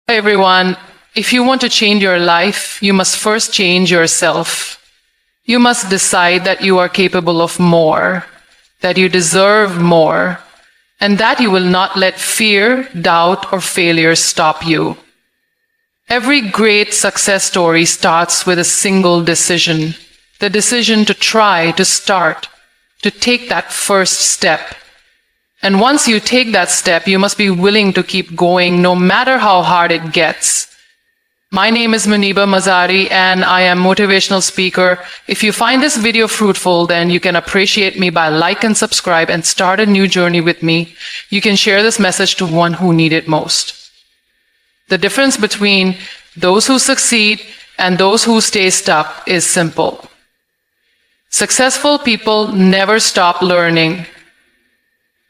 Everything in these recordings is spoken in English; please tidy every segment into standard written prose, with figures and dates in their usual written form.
Hi everyone. If you want to change your life, you must first change yourself. You must decide that you are capable of more, that you deserve more, and that you will not let fear, doubt, or failure stop you. Every great success story starts with a single decision, the decision to try, to start, to take that first step. And once you take that step, you must be willing to keep going no matter how hard it gets. My name is Muniba Mazari and I am a motivational speaker. If you find this video fruitful, then you can appreciate me by like and subscribe and start a new journey with me. You can share this message to one who needs it most. The difference between those who succeed and those who stay stuck is simple. Successful people never stop learning.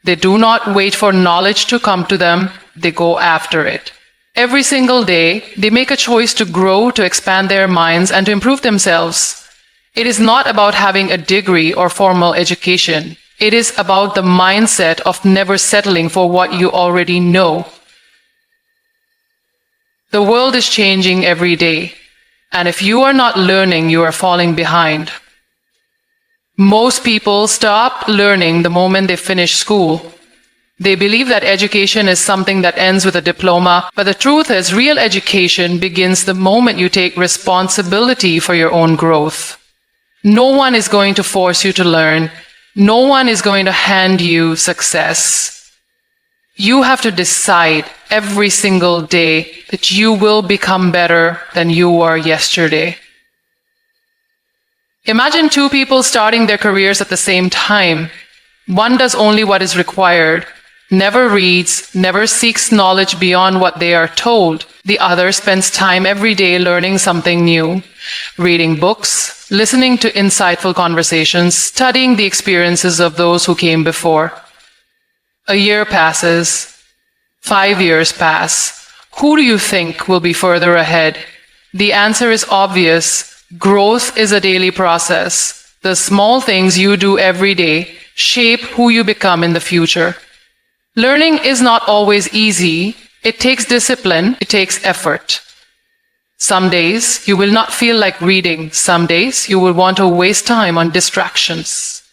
They do not wait for knowledge to come to them, they go after it. Every single day, they make a choice to grow, to expand their minds, and to improve themselves. It is not about having a degree or formal education. It is about the mindset of never settling for what you already know. The world is changing every day, and if you are not learning, you are falling behind. Most people stop learning the moment they finish school. They believe that education is something that ends with a diploma, but the truth is real education begins the moment you take responsibility for your own growth. No one is going to force you to learn. No one is going to hand you success. You have to decide every single day that you will become better than you were yesterday. Imagine two people starting their careers at the same time. One does only what is required, never reads, never seeks knowledge beyond what they are told. The other spends time every day learning something new, reading books, listening to insightful conversations, studying the experiences of those who came before. A year passes, 5 years pass. Who do you think will be further ahead? The answer is obvious. Growth is a daily process. The small things you do every day shape who you become in the future. Learning is not always easy. It takes discipline. It takes effort. Some days you will not feel like reading. Some days you will want to waste time on distractions.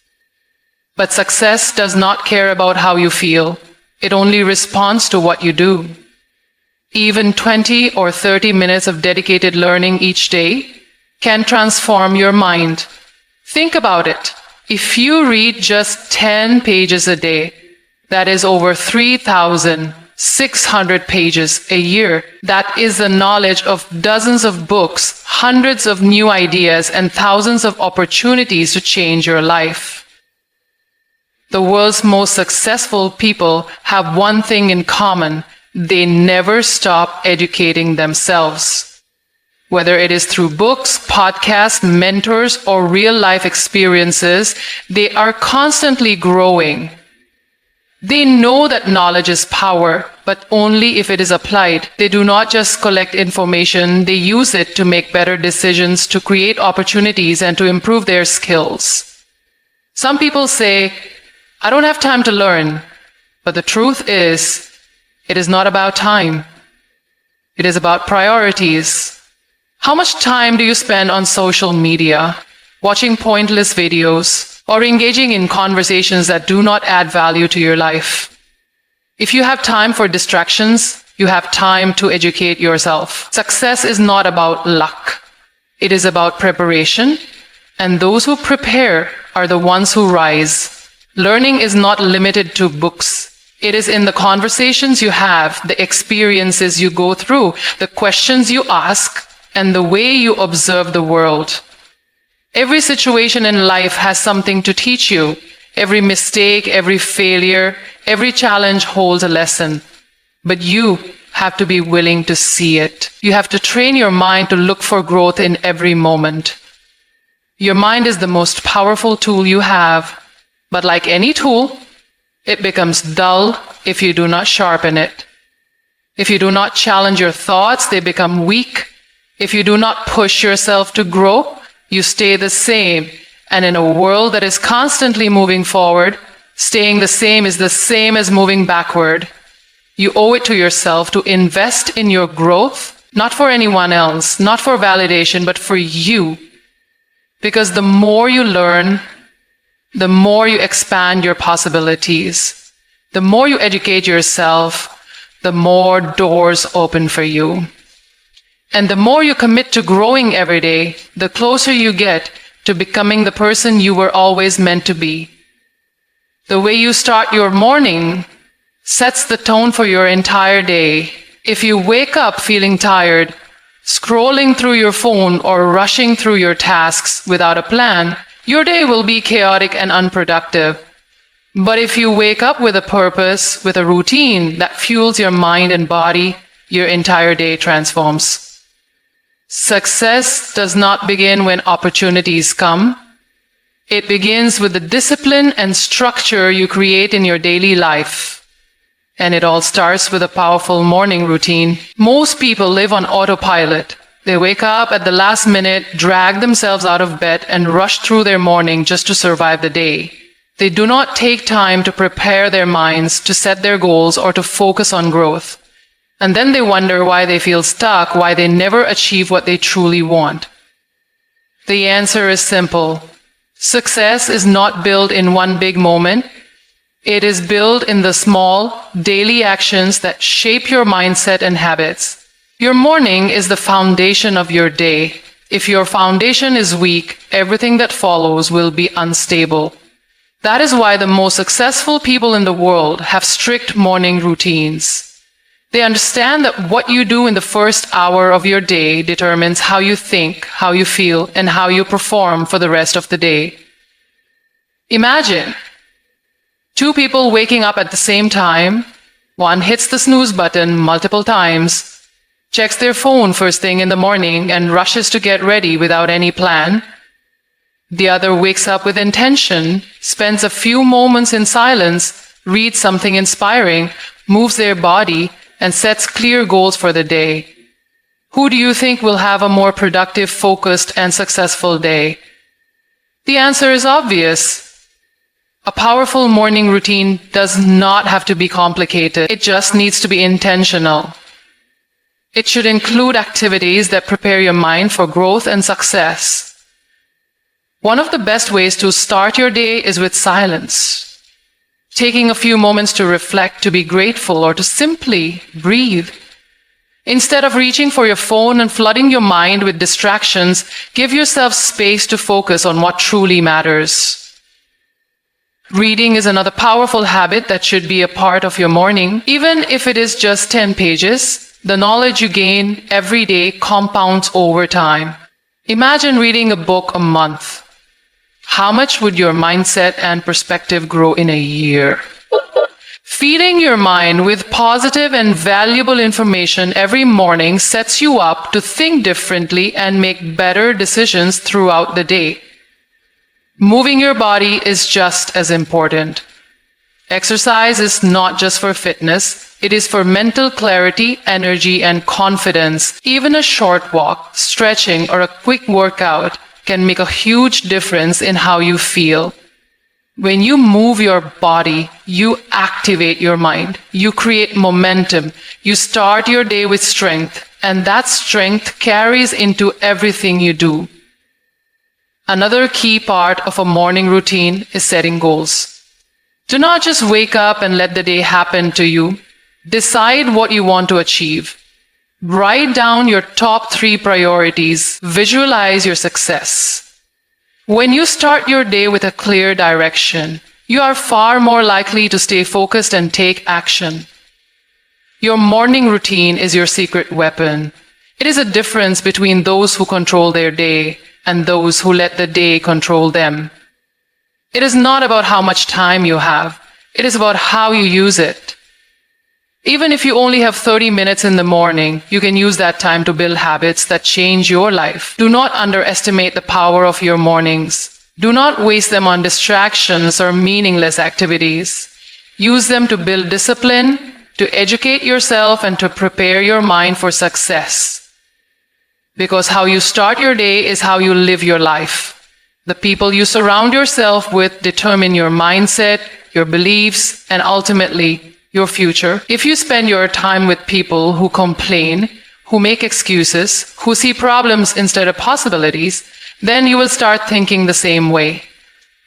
But success does not care about how you feel. It only responds to what you do. Even 20 or 30 minutes of dedicated learning each day can transform your mind. Think about it. If you read just 10 pages a day, that is over 3,600 pages a year. That is the knowledge of dozens of books, hundreds of new ideas, and thousands of opportunities to change your life. The world's most successful people have one thing in common. They never stop educating themselves. Whether it is through books, podcasts, mentors, or real-life experiences, they are constantly growing. They know that knowledge is power, but only if it is applied. They do not just collect information, they use it to make better decisions, to create opportunities, and to improve their skills. Some people say, I don't have time to learn. But the truth is, it is not about time. It is about priorities. How much time do you spend on social media, watching pointless videos, or engaging in conversations that do not add value to your life? If you have time for distractions, you have time to educate yourself. Success is not about luck. It is about preparation, and those who prepare are the ones who rise. Learning is not limited to books. It is in the conversations you have, the experiences you go through, the questions you ask, and the way you observe the world. Every situation in life has something to teach you. Every mistake, every failure, every challenge holds a lesson. But you have to be willing to see it. You have to train your mind to look for growth in every moment. Your mind is the most powerful tool you have. But like any tool, it becomes dull if you do not sharpen it. If you do not challenge your thoughts, they become weak. If you do not push yourself to grow, you stay the same. And in a world that is constantly moving forward, staying the same is the same as moving backward. You owe it to yourself to invest in your growth, not for anyone else, not for validation, but for you. Because the more you learn, the more you expand your possibilities. The more you educate yourself, the more doors open for you. And the more you commit to growing every day, the closer you get to becoming the person you were always meant to be. The way you start your morning sets the tone for your entire day. If you wake up feeling tired, scrolling through your phone or rushing through your tasks without a plan, your day will be chaotic and unproductive. But if you wake up with a purpose, with a routine that fuels your mind and body, your entire day transforms. Success does not begin when opportunities come. It begins with the discipline and structure you create in your daily life. And it all starts with a powerful morning routine. Most people live on autopilot. They wake up at the last minute, drag themselves out of bed, and rush through their morning just to survive the day. They do not take time to prepare their minds, to set their goals, or to focus on growth. And then they wonder why they feel stuck, why they never achieve what they truly want. The answer is simple. Success is not built in one big moment. It is built in the small, daily actions that shape your mindset and habits. Your morning is the foundation of your day. If your foundation is weak, everything that follows will be unstable. That is why the most successful people in the world have strict morning routines. They understand that what you do in the first hour of your day determines how you think, how you feel, and how you perform for the rest of the day. Imagine two people waking up at the same time. One hits the snooze button multiple times, checks their phone first thing in the morning, and rushes to get ready without any plan. The other wakes up with intention, spends a few moments in silence, reads something inspiring, moves their body, and sets clear goals for the day. Who do you think will have a more productive, focused, and successful day? The answer is obvious. A powerful morning routine does not have to be complicated. It just needs to be intentional. It should include activities that prepare your mind for growth and success. One of the best ways to start your day is with silence. Taking a few moments to reflect, to be grateful, or to simply breathe. Instead of reaching for your phone and flooding your mind with distractions, give yourself space to focus on what truly matters. Reading is another powerful habit that should be a part of your morning. Even if it is just 10 pages, the knowledge you gain every day compounds over time. Imagine reading a book a month. How much would your mindset and perspective grow in a year? Feeding your mind with positive and valuable information every morning sets you up to think differently and make better decisions throughout the day. Moving your body is just as important. Exercise is not just for fitness, it is for mental clarity, energy, and confidence. Even a short walk, stretching, or a quick workout can make a huge difference in how you feel. When you move your body, you activate your mind. You create momentum. You start your day with strength, and that strength carries into everything you do. Another key part of a morning routine is setting goals. Do not just wake up and let the day happen to you. Decide what you want to achieve. Write down your top 3 priorities. Visualize your success. When you start your day with a clear direction, you are far more likely to stay focused and take action. Your morning routine is your secret weapon. It is a difference between those who control their day and those who let the day control them. It is not about how much time you have. It is about how you use it. Even if you only have 30 minutes in the morning, you can use that time to build habits that change your life. Do not underestimate the power of your mornings. Do not waste them on distractions or meaningless activities. Use them to build discipline, to educate yourself, and to prepare your mind for success. Because how you start your day is how you live your life. The people you surround yourself with determine your mindset, your beliefs, and ultimately, your future. If you spend your time with people who complain, who make excuses, who see problems instead of possibilities, then you will start thinking the same way.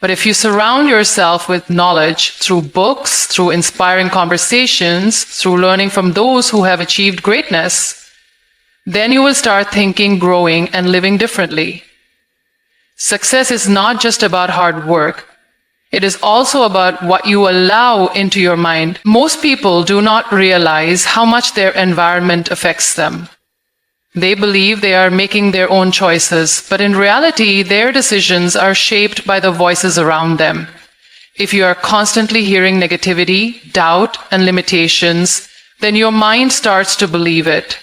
But if you surround yourself with knowledge through books, through inspiring conversations, through learning from those who have achieved greatness, then you will start thinking, growing, and living differently. Success is not just about hard work. It is also about what you allow into your mind. Most people do not realize how much their environment affects them. They believe they are making their own choices, but in reality, their decisions are shaped by the voices around them. If you are constantly hearing negativity, doubt, and limitations, then your mind starts to believe it.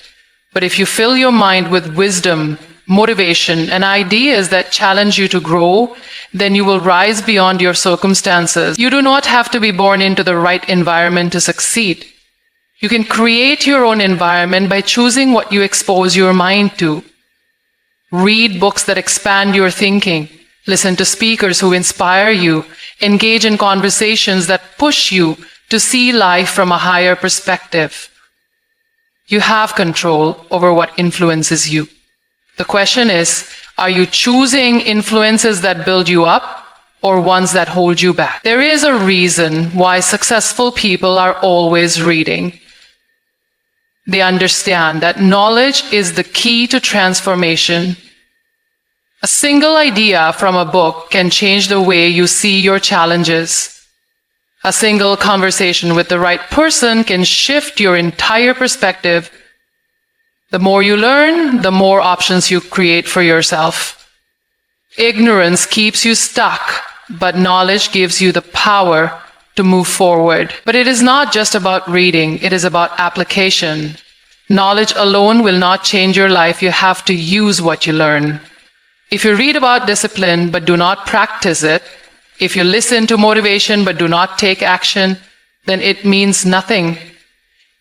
But if you fill your mind with wisdom, motivation, and ideas that challenge you to grow, then you will rise beyond your circumstances. You do not have to be born into the right environment to succeed. You can create your own environment by choosing what you expose your mind to. Read books that expand your thinking. Listen to speakers who inspire you. Engage in conversations that push you to see life from a higher perspective. You have control over what influences you. The question is, are you choosing influences that build you up or ones that hold you back? There is a reason why successful people are always reading. They understand that knowledge is the key to transformation. A single idea from a book can change the way you see your challenges. A single conversation with the right person can shift your entire perspective. The more you learn, the more options you create for yourself. Ignorance keeps you stuck, but knowledge gives you the power to move forward. But it is not just about reading, it is about application. Knowledge alone will not change your life. You have to use what you learn. If you read about discipline but do not practice it, if you listen to motivation but do not take action, then it means nothing.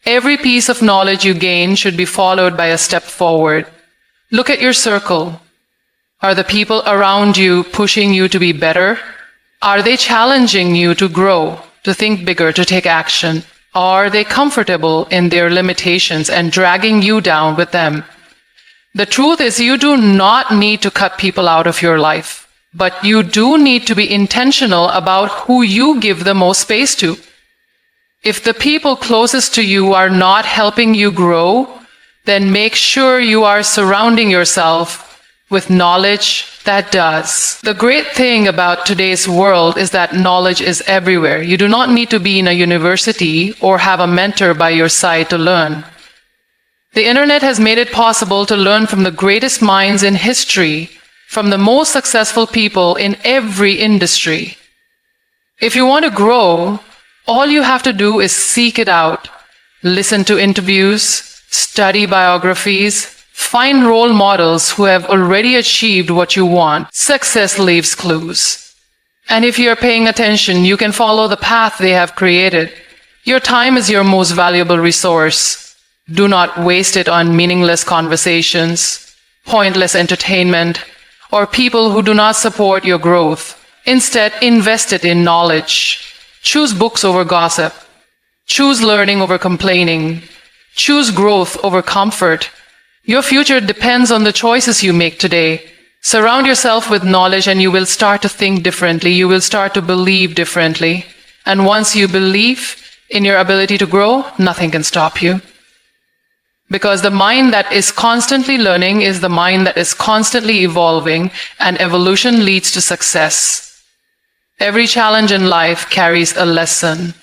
Every piece of knowledge you gain should be followed by a step forward. Look at your circle. Are the people around you pushing you to be better? Are they challenging you to grow, to think bigger, to take action? Are they comfortable in their limitations and dragging you down with them? The truth is, you do not need to cut people out of your life, but you do need to be intentional about who you give the most space to. If the people closest to you are not helping you grow, then make sure you are surrounding yourself with knowledge that does. The great thing about today's world is that knowledge is everywhere. You do not need to be in a university or have a mentor by your side to learn. The internet has made it possible to learn from the greatest minds in history, from the most successful people in every industry. If you want to grow, all you have to do is seek it out. Listen to interviews, study biographies, find role models who have already achieved what you want. Success leaves clues. And if you are paying attention, you can follow the path they have created. Your time is your most valuable resource. Do not waste it on meaningless conversations, pointless entertainment, or people who do not support your growth. Instead, invest it in knowledge. Choose books over gossip. Choose learning over complaining. Choose growth over comfort. Your future depends on the choices you make today. Surround yourself with knowledge and you will start to think differently. You will start to believe differently. And once you believe in your ability to grow, nothing can stop you. Because the mind that is constantly learning is the mind that is constantly evolving, and evolution leads to success. Every challenge in life carries a lesson.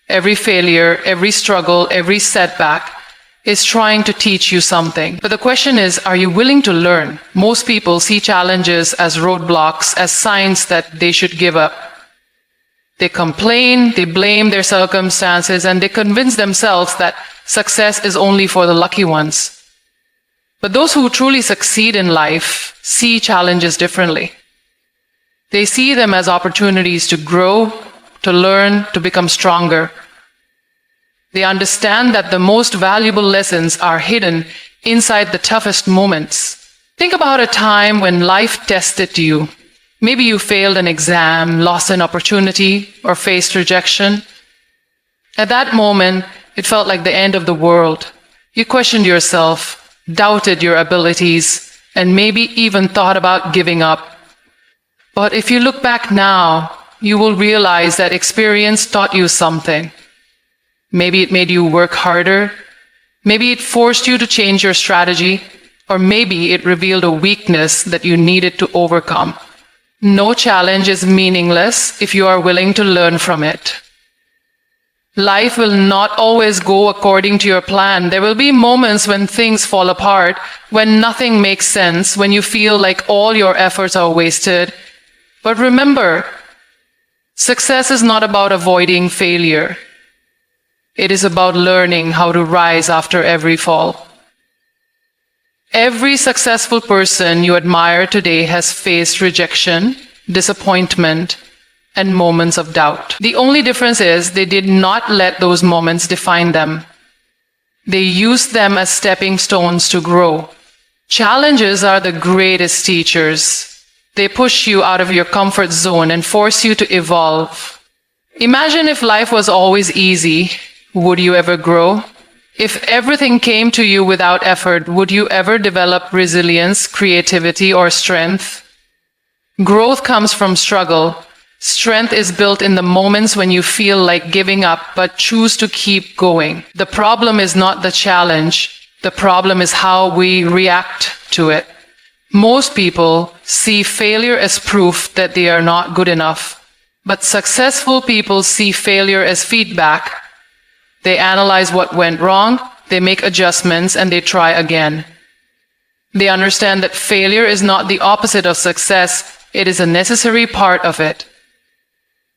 Every failure, every struggle, every setback is trying to teach you something. But the question is, are you willing to learn? Most people see challenges as roadblocks, as signs that they should give up. They complain, they blame their circumstances, and they convince themselves that success is only for the lucky ones. But those who truly succeed in life see challenges differently. They see them as opportunities to grow, to learn, to become stronger. They understand that the most valuable lessons are hidden inside the toughest moments. Think about a time when life tested you. Maybe you failed an exam, lost an opportunity, or faced rejection. At that moment, it felt like the end of the world. You questioned yourself, doubted your abilities, and maybe even thought about giving up. But if you look back now, you will realize that experience taught you something. Maybe it made you work harder. Maybe it forced you to change your strategy. Or maybe it revealed a weakness that you needed to overcome. No challenge is meaningless if you are willing to learn from it. Life will not always go according to your plan. There will be moments when things fall apart, when nothing makes sense, when you feel like all your efforts are wasted. But remember, success is not about avoiding failure. It is about learning how to rise after every fall. Every successful person you admire today has faced rejection, disappointment, and moments of doubt. The only difference is they did not let those moments define them. They used them as stepping stones to grow. Challenges are the greatest teachers. They push you out of your comfort zone and force you to evolve. Imagine if life was always easy. Would you ever grow? If everything came to you without effort, would you ever develop resilience, creativity, or strength? Growth comes from struggle. Strength is built in the moments when you feel like giving up but choose to keep going. The problem is not the challenge. The problem is how we react to it. Most people see failure as proof that they are not good enough. But successful people see failure as feedback. They analyze what went wrong, they make adjustments, and they try again. They understand that failure is not the opposite of success, it is a necessary part of it.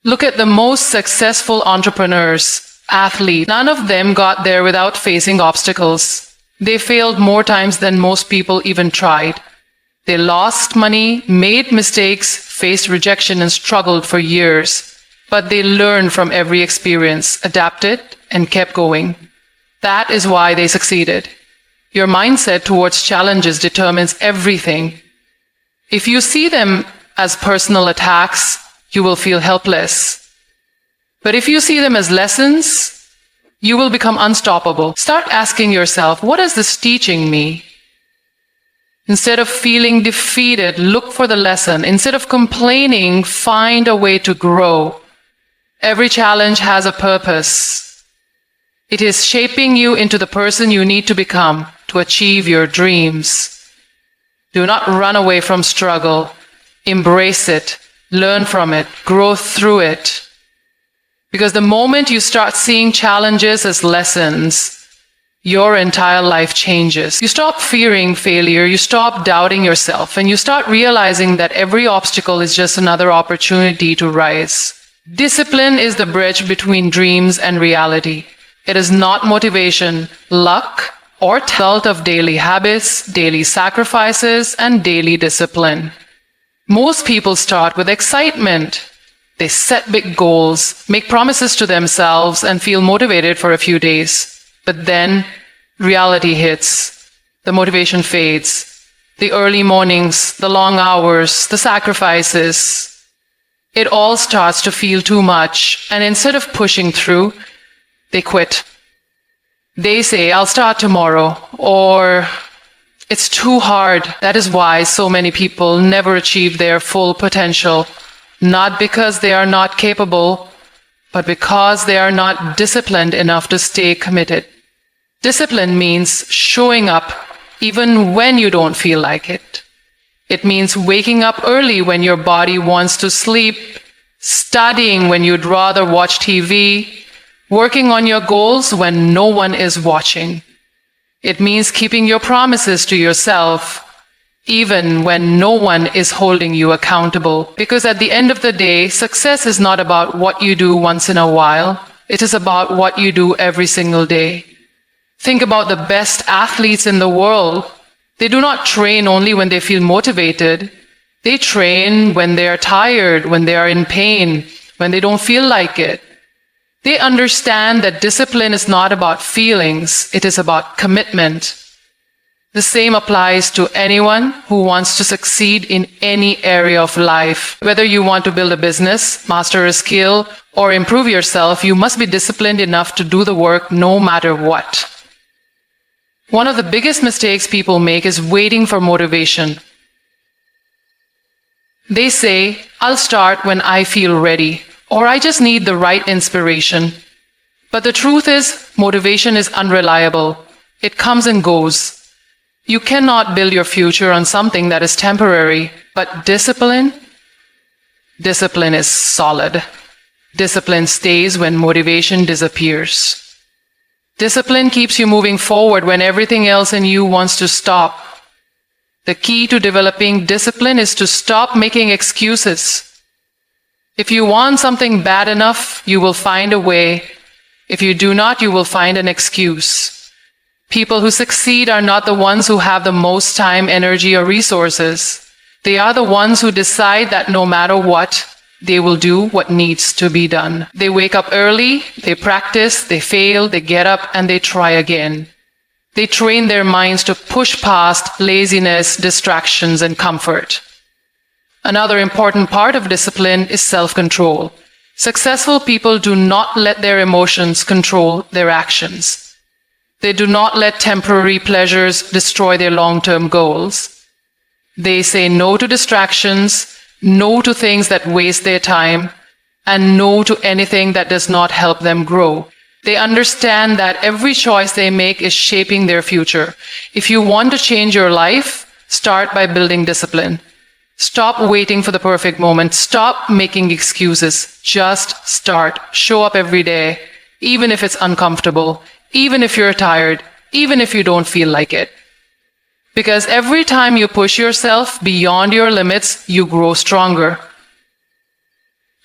Look at the most successful entrepreneurs, athletes. None of them got there without facing obstacles. They failed more times than most people even tried. They lost money, made mistakes, faced rejection, and struggled for years. But they learned from every experience, adapted, and kept going. That is why they succeeded. Your mindset towards challenges determines everything. If you see them as personal attacks, you will feel helpless. But if you see them as lessons, you will become unstoppable. Start asking yourself, what is this teaching me? Instead of feeling defeated, look for the lesson. Instead of complaining, find a way to grow. Every challenge has a purpose. It is shaping you into the person you need to become to achieve your dreams. Do not run away from struggle. Embrace it, learn from it, grow through it. Because the moment you start seeing challenges as lessons, your entire life changes. You stop fearing failure, you stop doubting yourself, and you start realizing that every obstacle is just another opportunity to rise. Discipline is the bridge between dreams and reality. It is not motivation, luck, or result of daily habits, daily sacrifices, and daily discipline. Most people start with excitement. They set big goals, make promises to themselves, and feel motivated for a few days. But then reality hits. The motivation fades. The early mornings, the long hours, the sacrifices. It all starts to feel too much, and instead of pushing through, they quit. They say, I'll start tomorrow, or it's too hard. That is why so many people never achieve their full potential, not because they are not capable, but because they are not disciplined enough to stay committed. Discipline means showing up even when you don't feel like it. It means waking up early when your body wants to sleep, studying when you'd rather watch TV, working on your goals when no one is watching. It means keeping your promises to yourself, even when no one is holding you accountable. Because at the end of the day, success is not about what you do once in a while. It is about what you do every single day. Think about the best athletes in the world. They do not train only when they feel motivated. They train when they are tired, when they are in pain, when they don't feel like it. They understand that discipline is not about feelings, it is about commitment. The same applies to anyone who wants to succeed in any area of life. Whether you want to build a business, master a skill, or improve yourself, you must be disciplined enough to do the work no matter what. One of the biggest mistakes people make is waiting for motivation. They say, I'll start when I feel ready, or I just need the right inspiration. But the truth is, motivation is unreliable. It comes and goes. You cannot build your future on something that is temporary, but discipline is solid. Discipline stays when motivation disappears. Discipline keeps you moving forward when everything else in you wants to stop. The key to developing discipline is to stop making excuses. If you want something bad enough, you will find a way. If you do not, you will find an excuse. People who succeed are not the ones who have the most time, energy, or resources. They are the ones who decide that no matter what, they will do what needs to be done. They wake up early, they practice, they fail, they get up, and they try again. They train their minds to push past laziness, distractions, and comfort. Another important part of discipline is self-control. Successful people do not let their emotions control their actions. They do not let temporary pleasures destroy their long-term goals. They say no to distractions, no to things that waste their time, and no to anything that does not help them grow. They understand that every choice they make is shaping their future. If you want to change your life, start by building discipline. Stop waiting for the perfect moment. Stop making excuses. Just start. Show up every day, even if it's uncomfortable, even if you're tired, even if you don't feel like it. Because every time you push yourself beyond your limits, you grow stronger.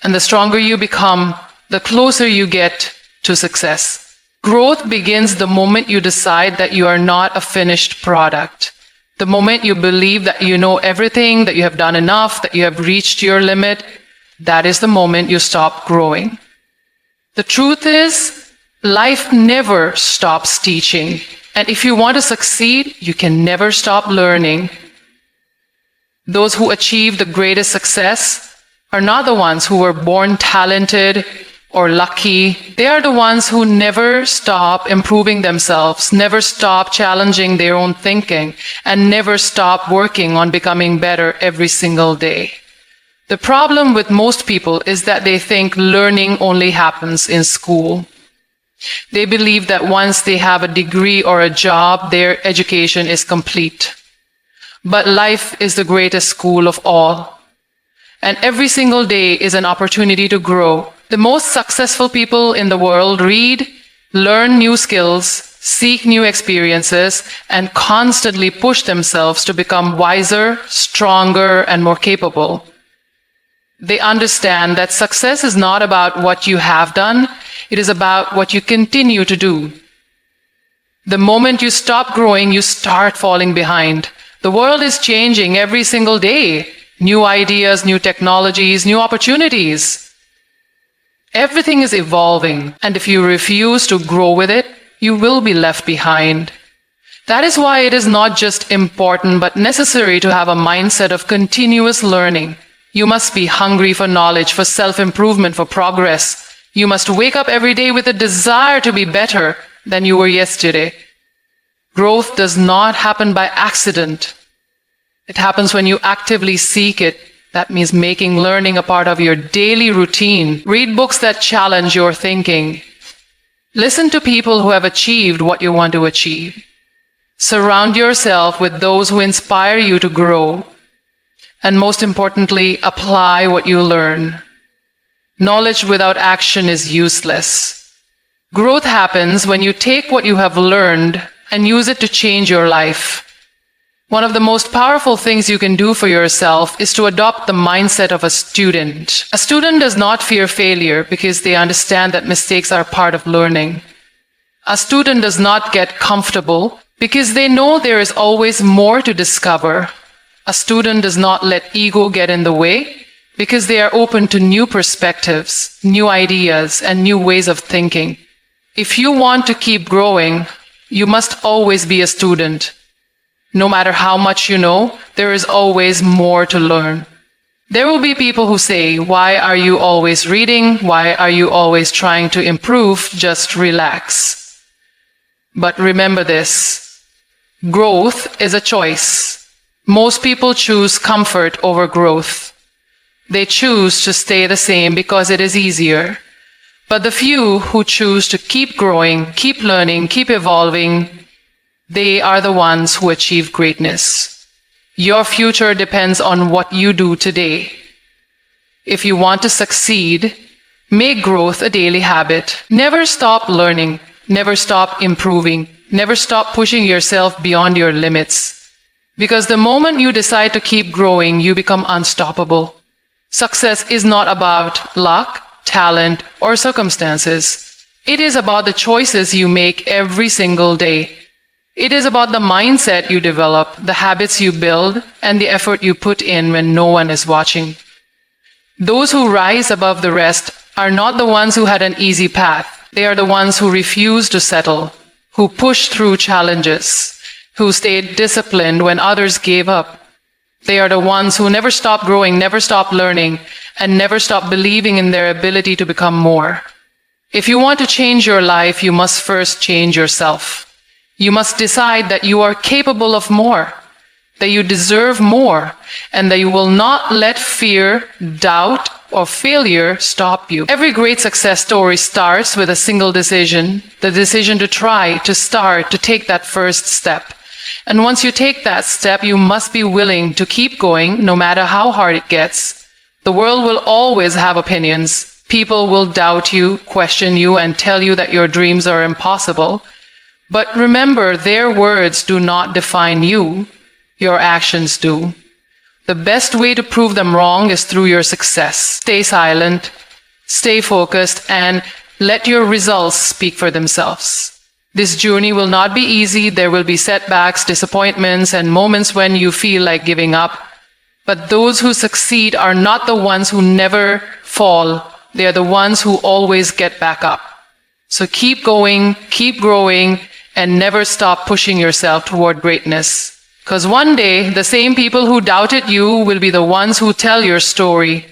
And the stronger you become, the closer you get to success. Growth begins the moment you decide that you are not a finished product. The moment you believe that you know everything, that you have done enough, that you have reached your limit, that is the moment you stop growing. The truth is, life never stops teaching. And if you want to succeed, you can never stop learning. Those who achieve the greatest success are not the ones who were born talented or lucky. They are the ones who never stop improving themselves, never stop challenging their own thinking, and never stop working on becoming better every single day. The problem with most people is that they think learning only happens in school. They believe that once they have a degree or a job, their education is complete. But life is the greatest school of all. And every single day is an opportunity to grow. The most successful people in the world read, learn new skills, seek new experiences, and constantly push themselves to become wiser, stronger, and more capable. They understand that success is not about what you have done, it is about what you continue to do. The moment you stop growing, you start falling behind. The world is changing every single day. New ideas, new technologies, new opportunities. Everything is evolving, and if you refuse to grow with it, you will be left behind. That is why it is not just important but necessary to have a mindset of continuous learning. You must be hungry for knowledge, for self-improvement, for progress. You must wake up every day with a desire to be better than you were yesterday. Growth does not happen by accident. It happens when you actively seek it. That means making learning a part of your daily routine. Read books that challenge your thinking. Listen to people who have achieved what you want to achieve. Surround yourself with those who inspire you to grow. And most importantly, apply what you learn. Knowledge without action is useless. Growth happens when you take what you have learned and use it to change your life. One of the most powerful things you can do for yourself is to adopt the mindset of a student. A student does not fear failure because they understand that mistakes are part of learning. A student does not get comfortable because they know there is always more to discover. A student does not let ego get in the way because they are open to new perspectives, new ideas, and new ways of thinking. If you want to keep growing, you must always be a student. No matter how much you know, there is always more to learn. There will be people who say, "Why are you always reading? Why are you always trying to improve? Just relax." But remember this: growth is a choice. Most people choose comfort over growth. They choose to stay the same because it is easier. But the few who choose to keep growing, keep learning, keep evolving, they are the ones who achieve greatness. Your future depends on what you do today. If you want to succeed, make growth a daily habit. Never stop learning. Never stop improving. Never stop pushing yourself beyond your limits. Because the moment you decide to keep growing, you become unstoppable. Success is not about luck, talent, or circumstances. It is about the choices you make every single day. It is about the mindset you develop, the habits you build, and the effort you put in when no one is watching. Those who rise above the rest are not the ones who had an easy path. They are the ones who refuse to settle, who pushed through challenges, who stayed disciplined when others gave up. They are the ones who never stop growing, never stop learning, and never stop believing in their ability to become more. If you want to change your life, you must first change yourself. You must decide that you are capable of more, that you deserve more, and that you will not let fear, doubt, or failure stop you. Every great success story starts with a single decision, the decision to try, to start, to take that first step. And once you take that step, you must be willing to keep going no matter how hard it gets. The world will always have opinions. People will doubt you, question you, and tell you that your dreams are impossible. But remember, their words do not define you. Your actions do. The best way to prove them wrong is through your success. Stay silent, stay focused, and let your results speak for themselves. This journey will not be easy. There will be setbacks, disappointments, and moments when you feel like giving up. But those who succeed are not the ones who never fall. They are the ones who always get back up. So keep going, keep growing, and never stop pushing yourself toward greatness. Because one day, the same people who doubted you will be the ones who tell your story.